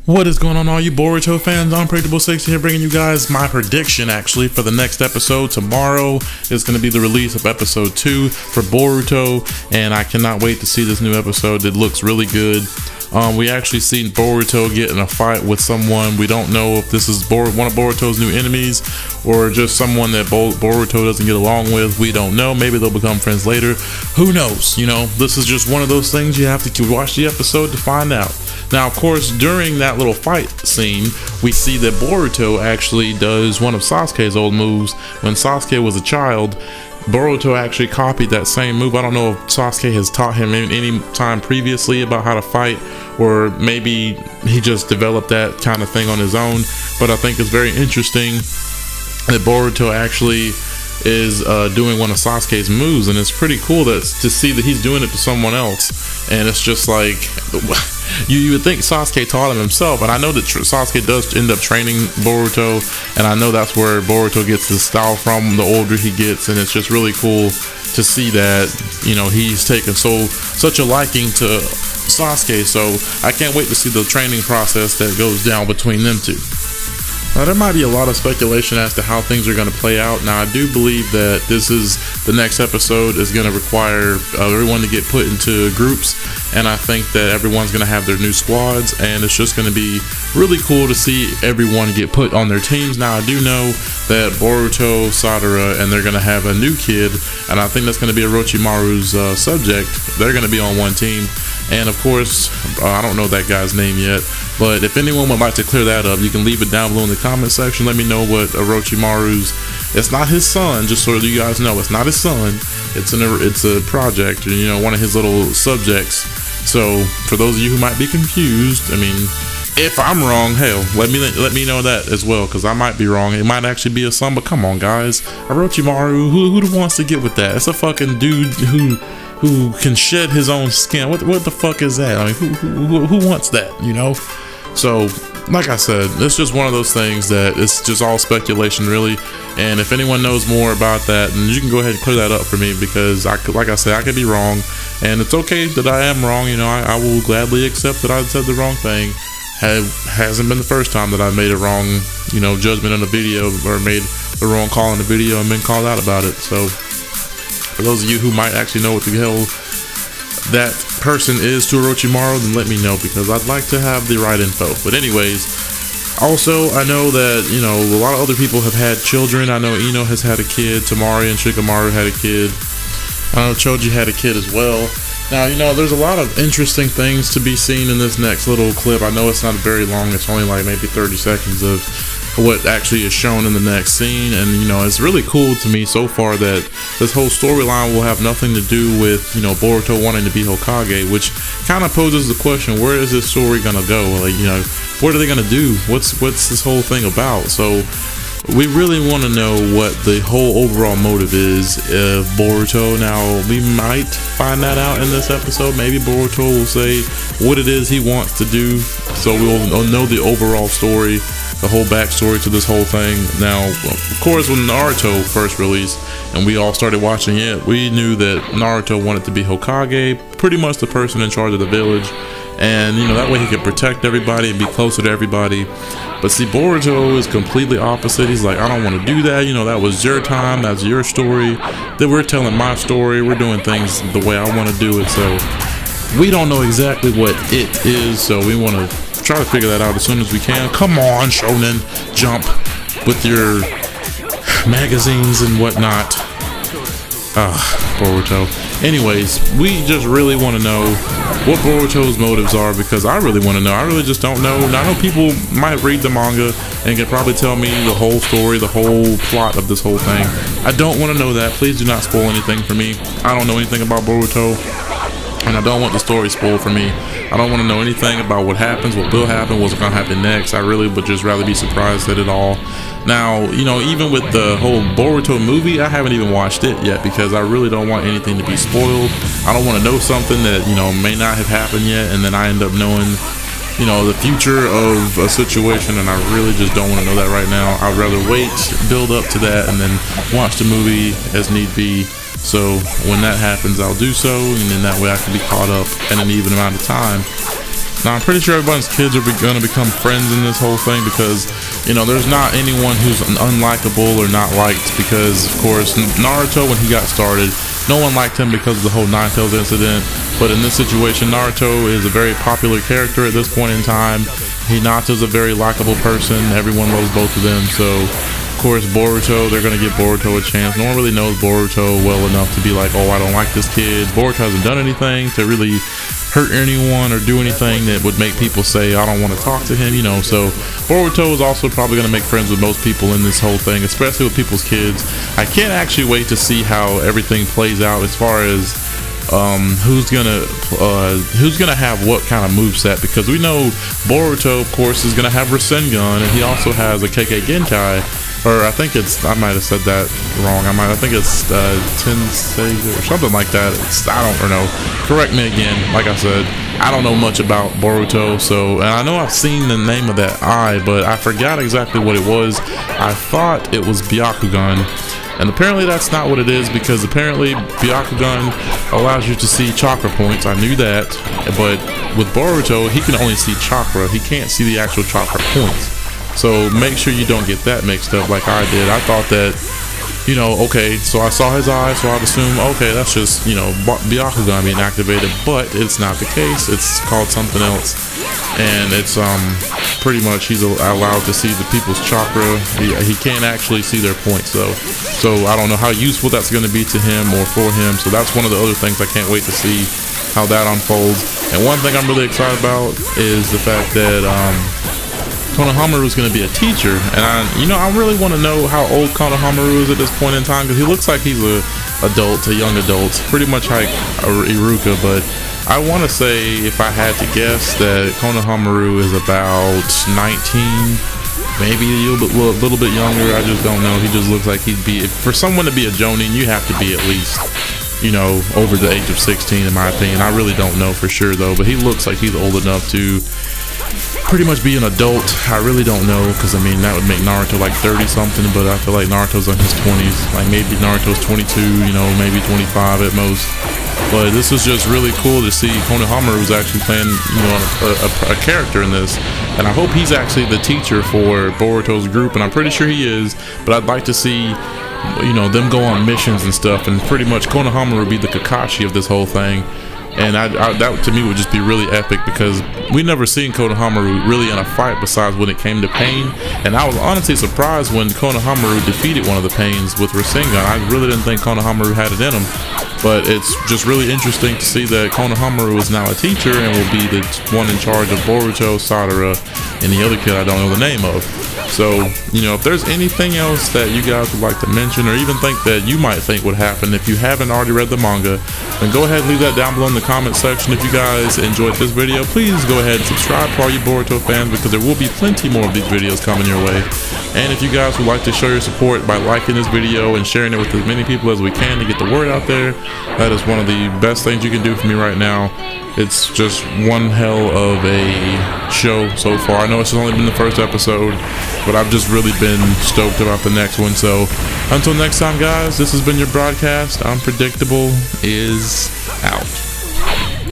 What is going on, all you Boruto fans? Unpredictable 60 here, bringing you guys my prediction actually for the next episode. Tomorrow is going to be the release of episode 2 for Boruto, and I cannot wait to see this new episode. It looks really good. We actually seen Boruto get in a fight with someone. We don't know if this is one of Boruto's new enemies or just someone that Boruto doesn't get along with. We don't know. Maybe they'll become friends later. Who knows? You know, this is just one of those things you have to watch the episode to find out. Now, of course, during that little fight scene, we see that Boruto actually does one of Sasuke's old moves. When Sasuke was a child, Boruto actually copied that same move. I don't know if Sasuke has taught him any time previously about how to fight, or maybe he just developed that kind of thing on his own. But I think it's very interesting that Boruto actually is doing one of Sasuke's moves, and it's pretty cool to see that he's doing it to someone else. And it's just like, you would think Sasuke taught him himself, and I know that Sasuke does end up training Boruto, and I know that's where Boruto gets his style from the older he gets. And it's just really cool to see that, you know, he's taken such a liking to Sasuke. So I can't wait to see the training process that goes down between them two. Now, there might be a lot of speculation as to how things are going to play out. Now, I do believe that the next episode is going to require everyone to get put into groups, and I think that everyone's going to have their new squads, and it's just going to be really cool to see everyone get put on their teams. Now, I do know that Boruto, Sadara, and they're going to have a new kid, and I think that's going to be Orochimaru's subject. They're going to be on one team. And of course, I don't know that guy's name yet, but if anyone would like to clear that up, you can leave it down below in the comment section. Let me know what Orochimaru's, it's not his son, just so you guys know, it's not his son. It's a project, you know, one of his little subjects. So for those of you who might be confused, I mean, if I'm wrong, hell, let me know that as well, because I might be wrong. It might actually be a son, but come on, guys, Orochimaru, who wants to get with that? It's a fucking dude who can shed his own skin. What the fuck is that? I mean, who wants that, you know? So, like I said, it's just one of those things that it's just all speculation, really. And if anyone knows more about that, then you can go ahead and clear that up for me, because like I said, I could be wrong, and it's okay that I am wrong. You know, I will gladly accept that I said the wrong thing. Hasn't been the first time that I made a wrong, you know, judgment in a video, or made the wrong call in a video and been called out about it. So, for those of you who might actually know what the hell that person is to Orochimaru, then let me know, because I'd like to have the right info. But anyways, also, I know that, you know, a lot of other people have had children. I know Ino has had a kid, Tamari and Shikamaru had a kid. I know Choji had a kid as well. Now, you know, there's a lot of interesting things to be seen in this next little clip. I know it's not very long, it's only like maybe 30 seconds of what actually is shown in the next scene. And, you know, it's really cool to me so far that this whole storyline will have nothing to do with, you know, Boruto wanting to be Hokage, which kind of poses the question, where is this story gonna go? Like, you know, what are they gonna do? What's this whole thing about? So we really want to know what the whole overall motive is of Boruto. Now, we might find that out in this episode. Maybe Boruto will say what it is he wants to do, so we'll know the overall story, the whole backstory to this whole thing. Now, of course, when Naruto first released and we all started watching it, we knew that Naruto wanted to be Hokage, pretty much the person in charge of the village. And, you know, that way he could protect everybody and be closer to everybody. But see, Boruto is completely opposite. He's like, I don't want to do that. You know, that was your time. That's your story. Then we're telling my story. We're doing things the way I want to do it. So we don't know exactly what it is. So we want to try to figure that out as soon as we can. Come on, Shonen Jump, with your magazines and whatnot. Boruto. Anyways, we just really want to know what Boruto's motives are, because I really want to know. I really just don't know. Now, I know people might read the manga and can probably tell me the whole story, the whole plot of this whole thing. I don't want to know that. Please do not spoil anything for me. I don't know anything about Boruto, and I don't want the story spoiled for me. I don't want to know anything about what happens, what will happen, what's going to happen next. I really would just rather be surprised at it all. Now, you know, even with the whole Boruto movie, I haven't even watched it yet, because I really don't want anything to be spoiled. I don't want to know something that, you know, may not have happened yet, and then I end up knowing, you know, the future of a situation, and I really just don't want to know that right now. I'd rather wait, build up to that, and then watch the movie as need be. So when that happens, I'll do so, and then that way I can be caught up in an even amount of time. Now I'm pretty sure everyone's kids are gonna become friends in this whole thing, because you know there's not anyone who's unlikable or not liked, because of course Naruto, when he got started, no one liked him because of the whole Nine Tails incident. But in this situation, Naruto is a very popular character at this point in time. Hinata's a very likable person. Everyone loves both of them. So of course Boruto, they're gonna give Boruto a chance. No one really knows Boruto well enough to be like, oh, I don't like this kid. Boruto hasn't done anything to really hurt anyone or do anything that would make people say I don't want to talk to him, you know. So Boruto is also probably going to make friends with most people in this whole thing, especially with people's kids. I can't actually wait to see how everything plays out as far as who's gonna have what kind of moveset, because we know Boruto of course is gonna have Rasengan, and he also has a KK Genkai, or I think it's, I might have said that wrong, I think it's Tensei or something like that. I don't know, correct me again. Like I said, I don't know much about Boruto, so, and I know I've seen the name of that eye, but I forgot exactly what it was. I thought it was Byakugan, and apparently that's not what it is, because apparently Byakugan allows you to see chakra points. I knew that, but with Boruto, he can only see chakra. He can't see the actual chakra points. So make sure you don't get that mixed up like I did. I thought that, you know, okay, so I saw his eyes, so I'd assume, okay, that's just, you know, Byakugan being activated, but it's not the case. It's called something else, and it's pretty much he's allowed to see the people's chakra. He can't actually see their points though, so I don't know how useful that's going to be to him or for him. So that's one of the other things I can't wait to see how that unfolds. And one thing I'm really excited about is the fact that Konohamaru is going to be a teacher, and I really want to know how old Konohamaru is at this point in time, because he looks like he's a young adult, pretty much like Iruka. But I want to say, if I had to guess, that Konohamaru is about 19, maybe a little bit younger. I just don't know. He just looks like he'd be, for someone to be a Jonin, you have to be at least, you know, over the age of 16 in my opinion. I really don't know for sure though, but he looks like he's old enough to pretty much be an adult. I really don't know, because I mean that would make Naruto like 30 something, but I feel like Naruto's in his 20s, like maybe Naruto's 22, you know, maybe 25 at most. But this is just really cool to see Konohamaru is actually playing, you know, a character in this, and I hope he's actually the teacher for Boruto's group, and I'm pretty sure he is. But I'd like to see, you know, them go on missions and stuff, and pretty much Konohamaru be the Kakashi of this whole thing. And that to me would just be really epic, because we never seen Konohamaru really in a fight besides when it came to Pain. And I was honestly surprised when Konohamaru defeated one of the Pains with Rasengan. I really didn't think Konohamaru had it in him. But it's just really interesting to see that Konohamaru is now a teacher and will be the one in charge of Boruto, Sadara, and the other kid I don't know the name of. So, you know, if there's anything else that you guys would like to mention, or even think that you might think would happen if you haven't already read the manga, then go ahead and leave that down below in the comment section. If you guys enjoyed this video, please go ahead and subscribe for all you Boruto fans, because there will be plenty more of these videos coming your way. And if you guys would like to show your support by liking this video and sharing it with as many people as we can to get the word out there, that is one of the best things you can do for me right now. It's just one hell of a show so far. I know it's only been the first episode, but I've just really been stoked about the next one. So until next time, guys, this has been your broadcast. Unpredictable is out.